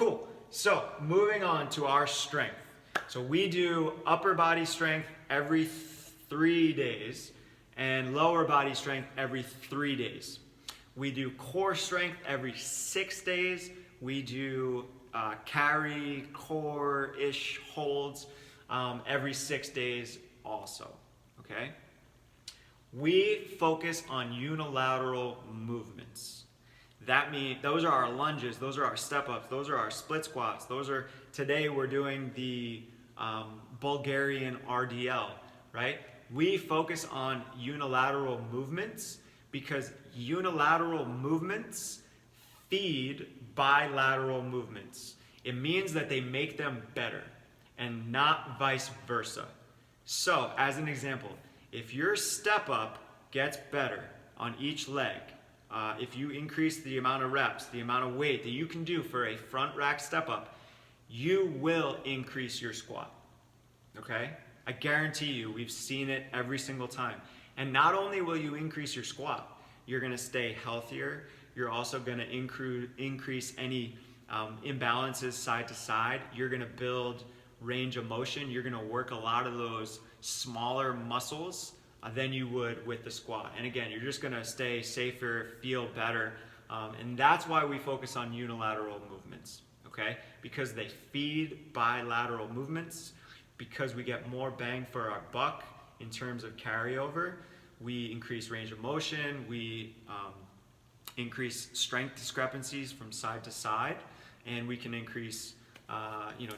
Cool. So moving on to our strength. So we do upper body strength every 3 days and lower body strength every 3 days. We do core strength every 6 days. We do carry, core-ish holds every 6 days also, okay? We focus on unilateral movements. That means those are our lunges, those are our step-ups, those are our split squats. Today we're doing the Bulgarian RDL, right? We focus on unilateral movements because unilateral movements feed bilateral movements. It means that they make them better and not vice versa. So, as an example, if your step up gets better on each leg, if you increase the amount of reps, the amount of weight that you can do for a front rack step up, you will increase your squat, okay? I guarantee you, we've seen it every single time. And not only will you increase your squat, you're gonna stay healthier, you're also gonna increase any imbalances side to side, you're gonna build range of motion, you're gonna work a lot of those smaller muscles than you would with the squat. And again, you're just gonna stay safer, feel better, and that's why we focus on unilateral movements, okay? Because they feed bilateral movements, because we get more bang for our buck in terms of carryover, we increase range of motion, we increase strength discrepancies from side to side, and we can increase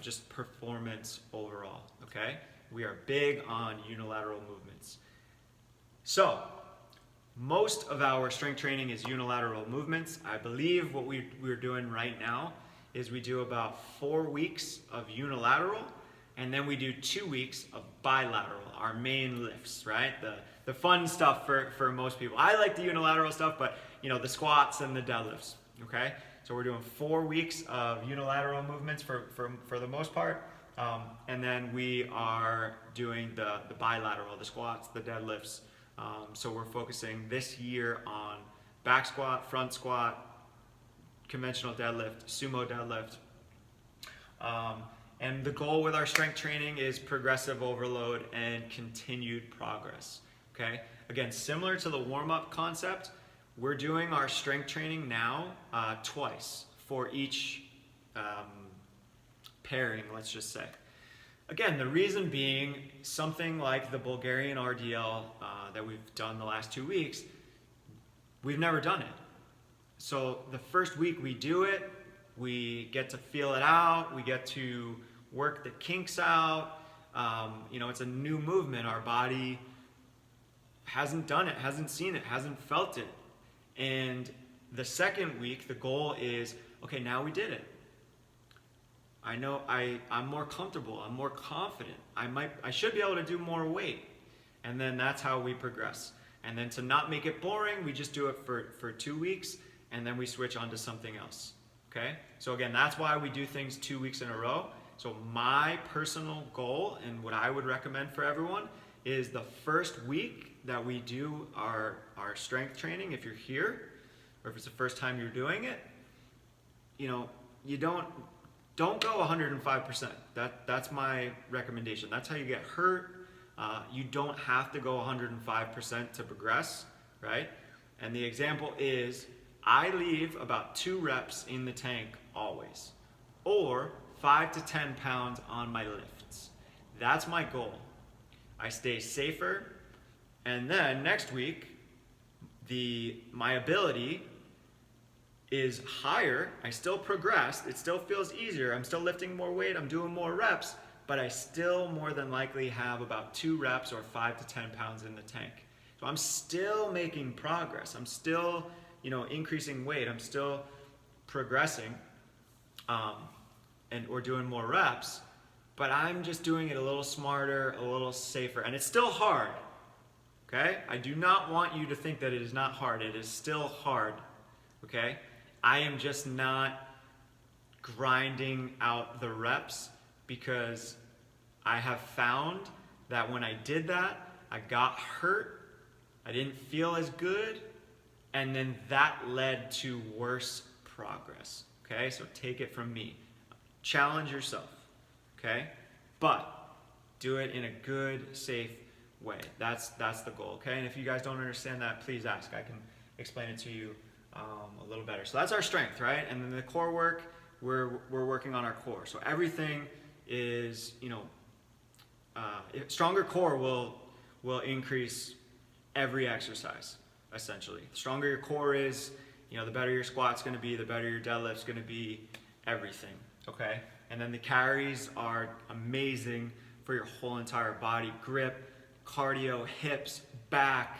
just performance overall, okay? We are big on unilateral movements. So, most of our strength training is unilateral movements. I believe what we're doing right now is we do about 4 weeks of unilateral, and then we do 2 weeks of bilateral, our main lifts, right? The fun stuff for most people. I like the unilateral stuff, but the squats and the deadlifts, okay? So we're doing 4 weeks of unilateral movements for the most part, and then we are doing the bilateral, the squats, the deadlifts. So we're focusing this year on back squat, front squat, conventional deadlift, sumo deadlift. And the goal with our strength training is progressive overload and continued progress, okay? Again, similar to the warm-up concept, we're doing our strength training now twice for each pairing, let's just say. Again, the reason being something like the Bulgarian RDL that we've done the last 2 weeks, we've never done it. So the first week we do it, we get to feel it out, we get to work the kinks out. It's a new movement. Our body hasn't done it, hasn't seen it, hasn't felt it. And the second week, the goal is, okay, now we did it. I know I'm more comfortable, I'm more confident. I should be able to do more weight. And then that's how we progress. And then to not make it boring, we just do it for 2 weeks, and then we switch on to something else, okay? So again, that's why we do things 2 weeks in a row. So my personal goal, and what I would recommend for everyone, is the first week that we do our strength training, if you're here, or if it's the first time you're doing it, you don't go 105%. That's my recommendation. That's how you get hurt. You don't have to go 105% to progress, right? And the example is, I leave about 2 reps in the tank always, or 5 to 10 pounds on my lifts. That's my goal. I stay safer, and then next week, my ability is higher. I still progressed. It still feels easier. I'm still lifting more weight. I'm doing more reps, but I still more than likely have about 2 reps or 5 to 10 pounds in the tank. So I'm still making progress. I'm still, increasing weight. I'm still progressing, or doing more reps, but I'm just doing it a little smarter, a little safer, and it's still hard, okay? I do not want you to think that it is not hard. It is still hard, okay? I am just not grinding out the reps because I have found that when I did that, I got hurt, I didn't feel as good, and then that led to worse progress, okay? So take it from me. Challenge yourself, okay? But do it in a good, safe way. That's the goal, okay? And if you guys don't understand that, please ask. I can explain it to you a little better. So that's our strength, right? And then the core work, we're working on our core. So everything is, stronger core will increase every exercise, essentially. The stronger your core is, the better your squat's going to be, the better your deadlift's going to be, everything, okay? And then the carries are amazing for your whole entire body. Grip, cardio, hips, back,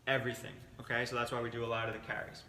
everything, okay? So that's why we do a lot of the carries.